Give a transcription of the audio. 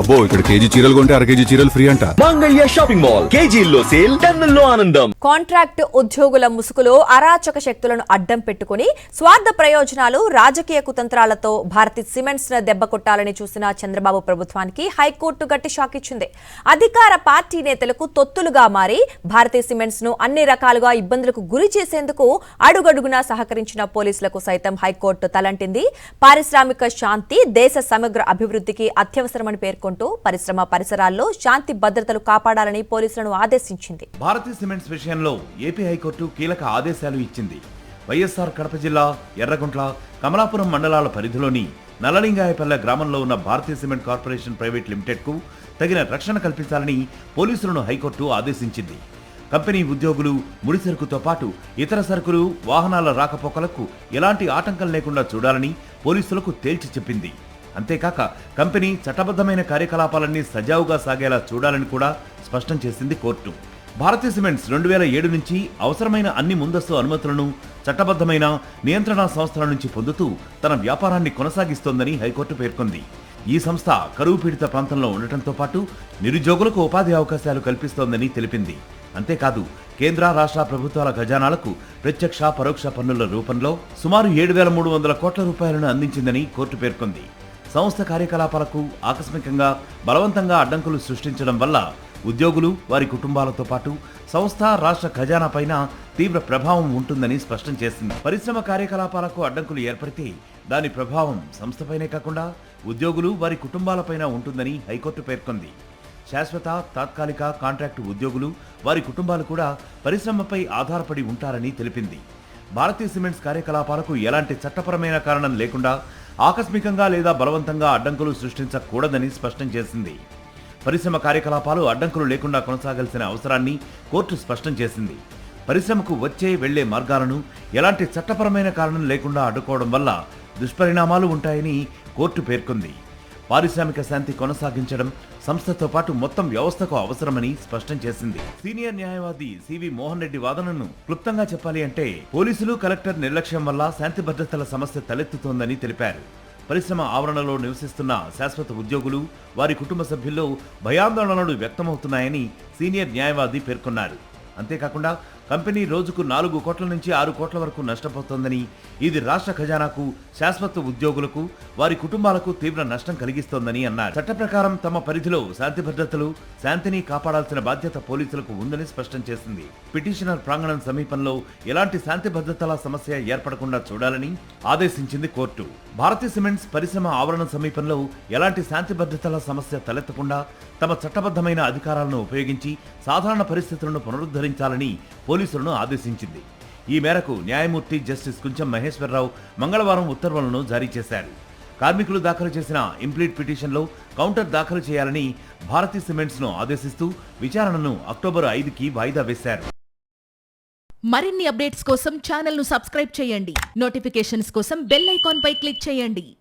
అబ్బో ఇక్కడ కేజీ చీరలు కొంటే అర కేజీ చీరలు ఫ్రీ అంట. మంగళ్య షాపింగ్ మాల్ కేజీల్లో సేల్, టన్నుల్లో ఆనందం. కాంట్రాక్ట్ ఉద్యోగుల ముసుగులో అరాచక శక్తులను అడ్డం పెట్టుకుని స్వార్థ ప్రయోజనాలు, రాజకీయ కుతంత్రాలతో భారతీ సిమెంట్స్ ను దెబ్బ కొట్టాలని చూసిన చంద్రబాబు ప్రభుత్వానికి హైకోర్టు గట్టి షాక్ ఇచ్చింది. అధికార పార్టీ నేతలకు తొత్తులుగా మారి భారతీ సిమెంట్స్ ను అన్ని రకాలుగా ఇబ్బందులకు గురి చేసేందుకు అడుగడుగునా సహకరించిన పోలీసులకు సైతం హైకోర్టు తలంటింది. పారిశ్రామిక శాంతి దేశ సమగ్ర అభివృద్ధికి అత్యవసరమని పేర్కొంది. పరిశ్రమ పరిసరాల్లో శాంతి భద్రతలు కాపాడాలని పోలీసులను ఆదేశించింది. భారతీ సిమెంట్స్ విషయంలో ఏపీ హైకోర్టు కీలక ఆదేశాలు ఇచ్చింది. వైఎస్ఆర్ కడప జిల్లా ఎర్రగుంట్ల, కమలాపురం మండలాల పరిధిలోని నల్లలింగాయపల్లె గ్రామంలో ఉన్న Bharathi cement corporation private limited కు తగిన రక్షణ కల్పించాలని పోలీసులను హైకోర్టు ఆదేశించింది. కంపెనీ ఉద్యోగులు ముడి సరుకుతో పాటు ఇతర సరుకులు, వాహనాల రాకపోకలకు ఎలాంటి ఆటంకం లేకుండా చూడాలని పోలీసులకు తేల్చి చెప్పింది. అంతేకాక కంపెనీ చట్టబద్ధమైన కార్యకలాపాలన్నీ సజావుగా సాగేలా చూడాలని కూడా స్పష్టం చేసింది కోర్టు. భారతీ సిమెంట్స్ 2007 నుంచి అవసరమైన అన్ని ముందస్తు అనుమతులను చట్టబద్ధమైన నియంత్రణ సంస్థల నుంచి పొందుతూ తన వ్యాపారాన్ని కొనసాగిస్తోందని హైకోర్టు పేర్కొంది. ఈ సంస్థ కరువు పీడిత ప్రాంతంలో ఉండటంతో పాటు నిరుద్యోగులకు ఉపాధి అవకాశాలు కల్పిస్తోందని తెలిపింది. అంతేకాదు కేంద్ర రాష్ట్ర ప్రభుత్వాల ఖజానాలకు ప్రత్యక్ష పరోక్ష పన్నుల రూపంలో సుమారు 7,300 కోట్ల రూపాయలను అందించిందని కోర్టు పేర్కొంది. సంస్థ కార్యకలాపాలకు ఆకస్మికంగా బలవంతంగా అడ్డంకులు సృష్టించడం వల్ల ఉద్యోగులు, వారి కుటుంబాలతో పాటు సంస్థ, రాష్ట్ర ఖజానా పైన తీవ్ర ప్రభావం ఉంటుందని స్పష్టం చేసింది. పరిశ్రమ కార్యకలాపాలకు అడ్డంకులు ఏర్పడితే దాని ప్రభావం సంస్థపైనే కాకుండా ఉద్యోగులు, వారి కుటుంబాలపైన ఉంటుందని హైకోర్టు పేర్కొంది. శాశ్వత, తాత్కాలిక కాంట్రాక్టు ఉద్యోగులు, వారి కుటుంబాలు కూడా పరిశ్రమపై ఆధారపడి ఉంటారని తెలిపింది. భారతీ సిమెంట్స్ కార్యకలాపాలకు ఎలాంటి చట్టపరమైన కారణం లేకుండా ఆకస్మికంగా లేదా బలవంతంగా అడ్డంకులు సృష్టించకూడదని స్పష్టం చేసింది. పరిశ్రమ కార్యకలాపాలు అడ్డంకులు లేకుండా కొనసాగాల్సిన అవసరాన్ని కోర్టు స్పష్టం చేసింది. పరిశ్రమకు వచ్చే, వెళ్లే మార్గాలను ఎలాంటి చట్టపరమైన కారణం లేకుండా అడ్డుకోవడం వల్ల దుష్పరిణామాలు ఉంటాయని కోర్టు పేర్కొంది. పారిశ్రామిక శాంతి కొనసాగించడం సంస్థతో పాటు మొత్తం వ్యవస్థకు అవసరమని స్పష్టం చేసింది. సీనియర్ న్యాయవాది సివి మోహన్ రెడ్డి వాదనను క్లుప్తంగా చెప్పాలి అంటే పోలీసులు, కలెక్టర్ నిర్లక్ష్యం వల్ల శాంతి భద్రతల సమస్య తలెత్తుతోందని తెలిపారు. పరిశ్రమ ఆవరణలో నివసిస్తున్న శాశ్వత ఉద్యోగులు, వారి కుటుంబ సభ్యుల్లో భయాందోళనలు వ్యక్తమవుతున్నాయని సీనియర్ న్యాయవాది పేర్కొన్నారు. అంతేకాకుండా కంపెనీ రోజుకు 4 కోట్ల నుంచి 6 కోట్ల వరకు నష్టపోతోందని, ఇది రాష్ట్ర ఖజానాకు, శాశ్వత ఉద్యోగులకు, వారి కుటుంబాలకు తీవ్ర నష్టం కలిగిస్తోందని అన్నారు. చట్ట ప్రకారం తమ పరిధిలో శాంతి భద్రతలు, శాంతిని కాపాడాల్సిన బాధ్యత పోలీసులకు ఉందని స్పష్టం చేసింది. పిటిషనర్ ప్రాంగణం సమీపంలో ఎలాంటి శాంతి భద్రతల సమస్య ఏర్పడకుండా చూడాలని ఆదేశించింది కోర్టు. భారతీ సిమెంట్స్ పరిశ్రమ ఆవరణ సమీపంలో ఎలాంటి శాంతి భద్రతల సమస్య తలెత్తకుండా తమ చట్టబద్ధమైన అధికారాలను ఉపయోగించి సాధారణ పరిస్థితులను పునరుద్ధరించాలని పోలీసులను ఆదేశించింది. ఈ మేరకు న్యాయమూర్తి జస్టిస్ కుంచం మహేశ్వరరావు మంగళవారం ఉత్తర్వులను జారీ చేశారు. కార్మికులు దాఖలు చేసిన ఇంప్లీట్ పిటిషన్లో కౌంటర్ దాఖలు చేయాలని భారతీ సిమెంట్స్ ను ఆదేశిస్తూ విచారణను అక్టోబర్ 5కి వాయిదా వేశారు. మరిన్ని అప్డేట్స్ కోసం ఛానల్ ను సబ్స్క్రైబ్ చేయండి. నోటిఫికేషన్స్ కోసం బెల్ ఐకాన్ పై క్లిక్ చేయండి.